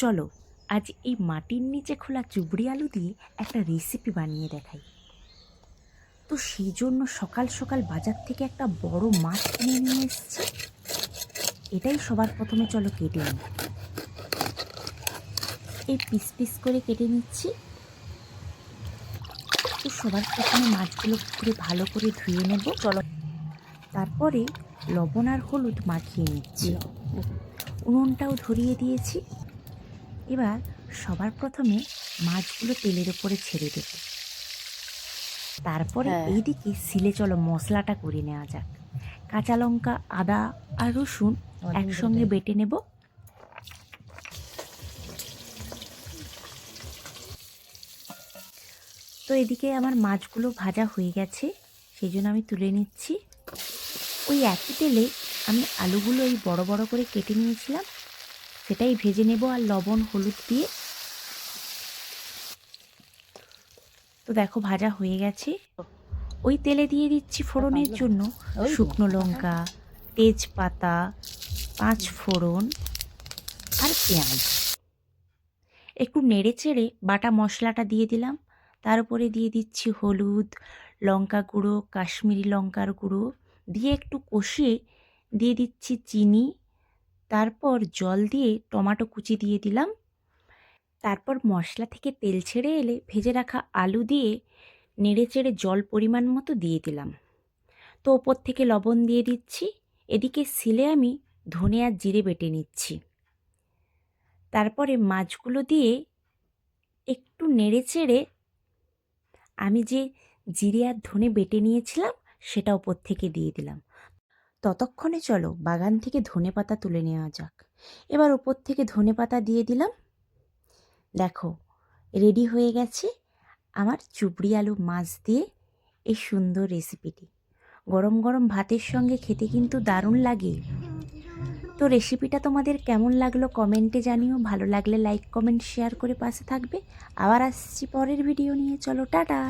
চলো আজ এই মাটির নিচে খোলা চুবড়ি আলু দিয়ে একটা রেসিপি বানিয়ে দেখাই। তো সেই জন্য সকাল সকাল বাজার থেকে একটা বড় মাছ কিনে নিয়ে এসেছি। এটাই সবার প্রথমে চলো কেটে নিই। এই পিস পিস করে কেটে নিচ্ছি। তো সবার প্রথমে মাছগুলো পুরো ভালো করে ধুয়ে নেব। চলো তারপরে লবণ আর হলুদ মাখিয়ে নিচ্ছি। উনুনটাও ধরিয়ে দিয়েছি। এবার সবার প্রথমে মাছগুলো তেলের ওপরে ছেড়ে দেব। তারপরে এইদিকে সিলে চলো মশলাটা করে নেওয়া যাক। কাঁচা লঙ্কা, আদা আর রসুন একসঙ্গে বেটে নেব। তো এদিকে আমার মাছগুলো ভাজা হয়ে গেছে, সেই জন্য আমি তুলে নিচ্ছি। ওই একই তেলে আমি আলুগুলো এই বড় বড় করে কেটে নিয়েছিলাম, সেটাই ভেজে নেব আর লবণ হলুদ দিয়ে। তো দেখো ভাজা হয়ে গেছে। ওই তেলে দিয়ে দিচ্ছি ফোড়নের জন্য শুকনো লঙ্কা, তেজপাতা, 5 ফোড়ন আর পেঁয়াজ। একটু নেড়ে চেড়ে বাটা মশলাটা দিয়ে দিলাম। তার উপরে দিয়ে দিচ্ছি হলুদ, লঙ্কা গুঁড়ো, কাশ্মীরি লঙ্কার গুঁড়ো দিয়ে একটু কষিয়ে দিয়ে দিচ্ছি চিনি। তারপর জল দিয়ে টমেটো কুচি দিয়ে দিলাম। তারপর মশলা থেকে তেল ছেড়ে এলে ভেজে রাখা আলু দিয়ে নেড়ে চেড়ে জল পরিমাণ মতো দিয়ে দিলাম। তো ওপর থেকে লবণ দিয়ে দিচ্ছি। এদিকে সিলে আমি ধনে আর জিরে বেটে নিচ্ছি। তারপরে মাছগুলো দিয়ে একটু নেড়ে চেড়ে আমি যে জিরে আর ধনে বেটে নিয়েছিলাম সেটা ওপর থেকে দিয়ে দিলাম। ততক্ষণে চলো বাগান থেকে ধনেপাতা তুলে নেওয়া যাক। এবার ওপর থেকে ধনেপাতা দিয়ে দিলাম। দেখো রেডি হয়ে গেছে আমার চুবড়ি আলু মাছ দিয়ে এই সুন্দর রেসিপিটি। গরম গরম ভাতের সঙ্গে খেতে কিন্তু দারুণ লাগে। তো রেসিপিটা তোমাদের কেমন লাগলো কমেন্টে জানিও। ভালো লাগলে লাইক কমেন্ট শেয়ার করে পাশে থাকবে। আবার আসছি পরের ভিডিও নিয়ে। চলো টাটা।